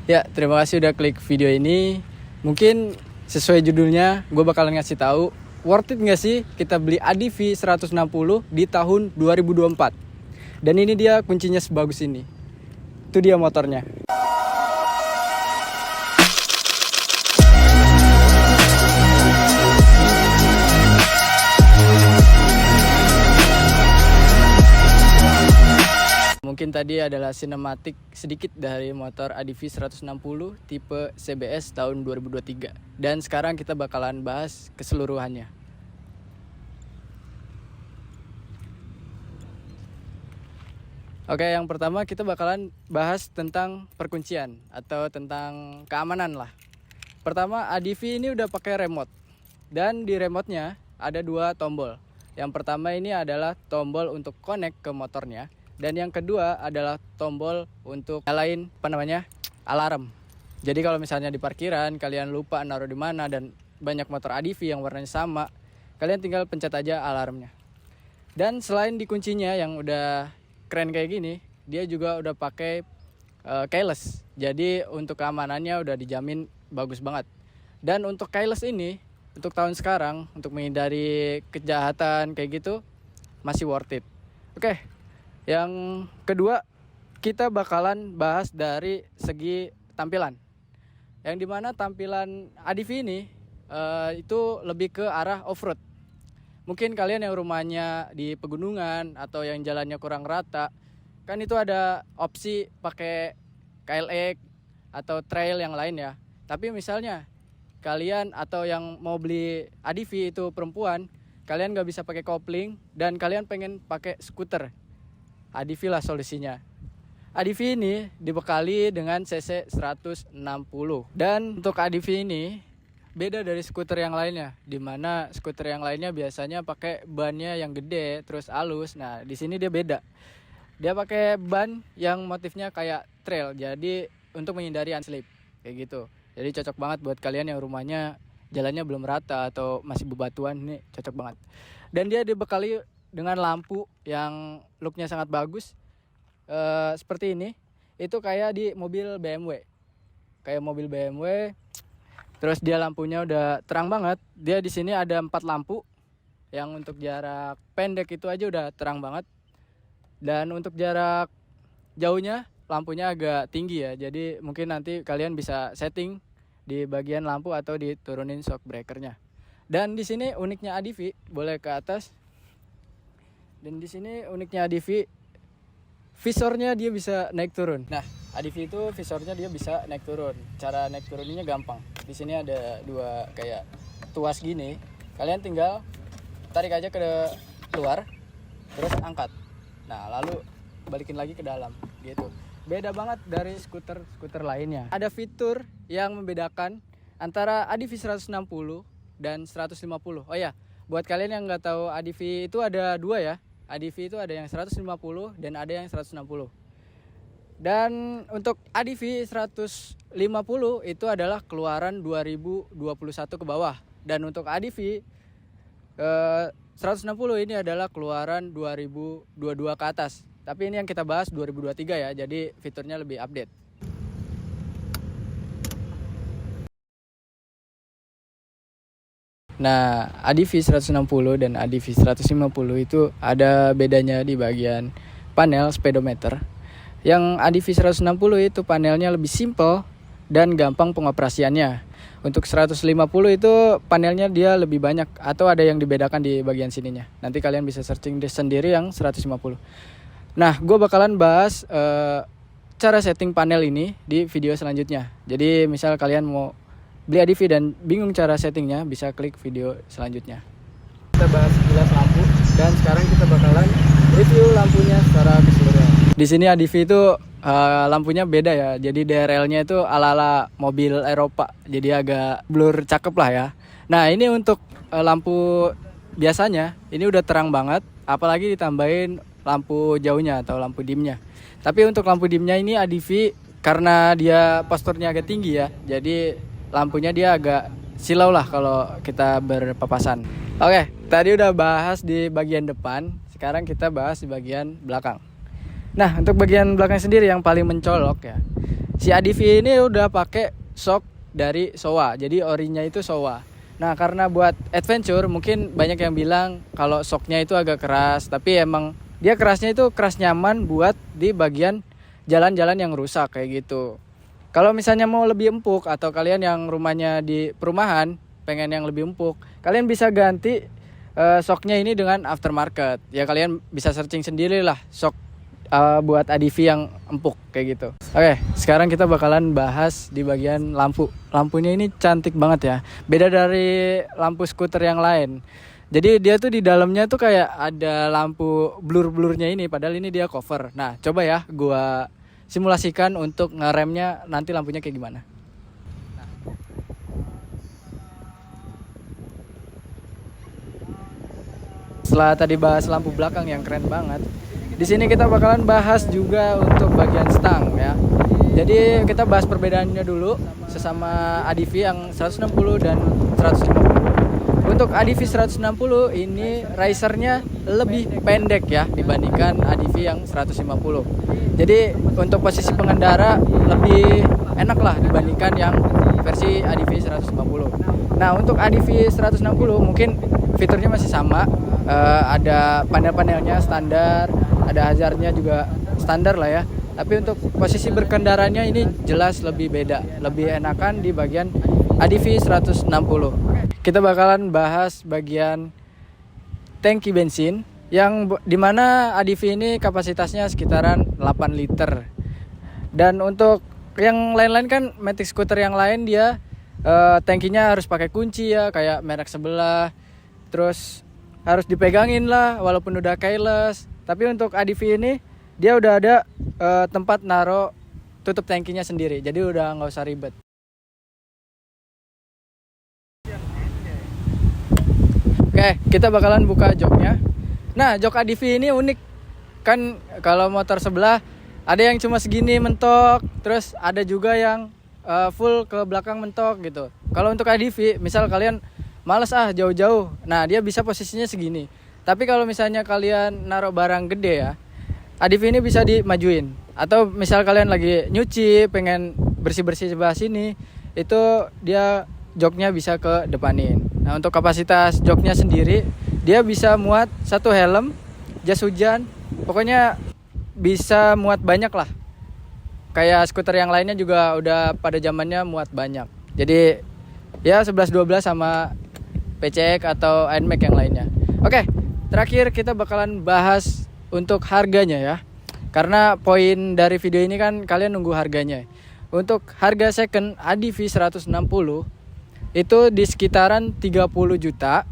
Ya, terima kasih udah klik video ini. Mungkin sesuai judulnya, gue bakalan ngasih tahu worth it nggak sih kita beli ADV 160 di tahun 2024. Dan ini dia kuncinya sebagus ini. Itu dia motornya. Mungkin tadi adalah sinematik sedikit dari motor ADV 160 tipe CBS tahun 2023. Dan sekarang kita bakalan bahas keseluruhannya. Oke, yang pertama kita bakalan bahas tentang perkuncian atau tentang keamanan lah. Pertama, ADV ini udah pakai remote. Dan di remote-nya ada dua tombol. Yang pertama ini adalah tombol untuk connect ke motornya. Dan yang kedua adalah tombol untuk nyalain alarm. Jadi kalau misalnya di parkiran kalian lupa naruh di mana dan banyak motor ADV yang warnanya sama, kalian tinggal pencet aja alarmnya. Dan selain di kuncinya yang udah keren kayak gini, dia juga udah pakai keyless. Jadi untuk keamanannya udah dijamin bagus banget. Dan untuk keyless ini untuk tahun sekarang untuk menghindari kejahatan kayak gitu masih worth it. Oke. Yang kedua, kita bakalan bahas dari segi tampilan. Yang dimana tampilan ADV ini itu lebih ke arah off-road. Mungkin kalian yang rumahnya di pegunungan atau yang jalannya kurang rata, kan itu ada opsi pakai KLX atau trail yang lain ya. Tapi misalnya kalian atau yang mau beli ADV itu perempuan, kalian gak bisa pakai kopling dan kalian pengen pakai skuter. ADV lah solusinya. ADV ini dibekali dengan cc 160. Dan untuk ADV ini beda dari skuter yang lainnya, dimana skuter yang lainnya biasanya pakai bannya yang gede terus halus. Nah di sini dia beda. Dia pakai ban yang motifnya kayak trail, jadi untuk menghindari unslip kayak gitu. Jadi cocok banget buat kalian yang rumahnya jalannya belum rata atau masih bebatuan, nih cocok banget. Dan dia dibekali dengan lampu yang looknya sangat bagus, seperti ini. Itu kayak di mobil BMW, kayak mobil BMW. Terus dia lampunya udah terang banget. Dia di sini ada 4 lampu, yang untuk jarak pendek itu aja udah terang banget. Dan untuk jarak jauhnya lampunya agak tinggi ya. Jadi mungkin nanti kalian bisa setting di bagian lampu atau diturunin shock breakernya. Dan di sini uniknya ADV, boleh ke atas. Dan di sini uniknya ADV, visornya dia bisa naik turun. Nah, ADV itu visornya dia bisa naik turun. Cara naik turunnya gampang. Di sini ada dua kayak tuas gini. Kalian tinggal tarik aja ke luar, terus angkat. Nah, lalu balikin lagi ke dalam gitu. Beda banget dari skuter lainnya. Ada fitur yang membedakan antara ADV 160 dan 150. Oh ya, buat kalian yang nggak tahu ADV itu ada dua ya. ADV itu ada yang 150 dan ada yang 160. Dan untuk ADV 150 itu adalah keluaran 2021 ke bawah. Dan untuk ADV 160 ini adalah keluaran 2022 ke atas. Tapi ini yang kita bahas 2023 ya, jadi fiturnya lebih update. Nah, ADV 160 dan ADV 150 itu ada bedanya di bagian panel speedometer. Yang ADV 160 itu panelnya lebih simple dan gampang pengoperasiannya. Untuk 150 itu panelnya dia lebih banyak atau ada yang dibedakan di bagian sininya. Nanti kalian bisa searching sendiri yang 150. Nah, gue bakalan bahas cara setting panel ini di video selanjutnya. Jadi misal kalian mau beli ADV dan bingung cara settingnya, bisa klik video selanjutnya. Kita bahas sekilas lampu dan sekarang kita bakalan review lampunya secara keseluruhan. Di sini ADV itu lampunya beda ya. Jadi DRL-nya itu ala-ala mobil Eropa. Jadi agak blur cakep lah ya. Nah, ini untuk lampu biasanya ini udah terang banget, apalagi ditambahin lampu jauhnya atau lampu dimnya. Tapi untuk lampu dimnya ini ADV karena dia posturnya agak tinggi ya. Jadi lampunya dia agak silau lah kalau kita berpapasan. Oke, tadi udah bahas di bagian depan, sekarang kita bahas di bagian belakang. Nah, untuk bagian belakang sendiri yang paling mencolok ya, Si ADV ini udah pakai shock dari Showa, jadi orinya itu Showa. Nah karena buat adventure mungkin banyak yang bilang kalau shocknya itu agak keras, tapi emang dia kerasnya itu keras nyaman buat di bagian jalan-jalan yang rusak kayak gitu. Kalau misalnya mau lebih empuk atau kalian yang rumahnya di perumahan pengen yang lebih empuk, kalian bisa ganti shocknya ini dengan aftermarket. Ya kalian bisa searching sendiri lah shock buat ADV yang empuk kayak gitu. Oke, sekarang kita bakalan bahas di bagian lampu. Lampunya ini cantik banget ya. Beda dari lampu skuter yang lain. Jadi dia tuh di dalamnya tuh kayak ada lampu blur-blurnya ini, padahal ini dia cover. Nah, coba ya gua simulasikan untuk ngeremnya nanti lampunya kayak gimana. Setelah tadi bahas lampu belakang yang keren banget, di sini kita bakalan bahas juga untuk bagian stang ya. Jadi kita bahas perbedaannya dulu sesama ADV yang 160 dan 150. Untuk ADV 160 ini risernya lebih pendek ya dibandingkan ADV yang 150. Jadi untuk posisi pengendara lebih enak lah dibandingkan yang versi ADV 150. Nah untuk ADV 160 mungkin fiturnya masih sama, ada panel-panelnya standar, ada hazardnya juga standar lah ya. Tapi untuk posisi berkendaranya ini jelas lebih beda, lebih enakan di bagian ADV 160. Kita bakalan bahas bagian tangki bensin yang dimana ADV ini kapasitasnya sekitaran 8 liter. Dan untuk yang lain-lain kan Matic Scooter yang lain dia tangkinya harus pakai kunci ya, kayak merek sebelah. Terus harus dipegangin lah walaupun udah keyless. Tapi untuk ADV ini dia udah ada tempat naro tutup tangkinya sendiri, jadi udah nggak usah ribet. Oke, kita bakalan buka joknya. Nah, jok ADV ini unik kan, kalau motor sebelah ada yang cuma segini mentok, terus ada juga yang full ke belakang mentok gitu. Kalau untuk ADV, misal kalian males jauh-jauh, nah dia bisa posisinya segini. Tapi kalau misalnya kalian naruh barang gede ya, ADV ini bisa dimajuin. Atau misal kalian lagi nyuci, pengen bersih-bersih sebelah sini, itu dia joknya bisa ke depanin. Nah untuk kapasitas joknya sendiri, dia bisa muat satu helm, jas hujan, pokoknya bisa muat banyak lah. Kayak skuter yang lainnya juga udah pada zamannya muat banyak. Jadi ya 11-12 sama PCX atau NMAX yang lainnya. Oke, terakhir kita bakalan bahas untuk harganya ya. Karena poin dari video ini kan kalian nunggu harganya. Untuk harga second ADV 160 itu di sekitaran 30 juta.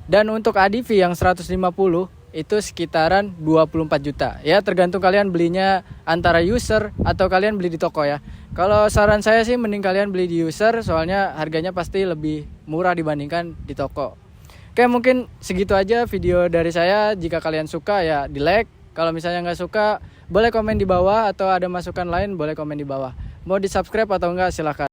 Dan untuk ADV yang 150 itu sekitaran 24 juta. Ya tergantung kalian belinya antara user atau kalian beli di toko ya. Kalau saran saya sih mending kalian beli di user, soalnya harganya pasti lebih murah dibandingkan di toko. Oke, mungkin segitu aja video dari saya. Jika kalian suka ya di like. Kalau misalnya nggak suka boleh komen di bawah, atau ada masukan lain boleh komen di bawah. Mau di subscribe atau enggak silahkan.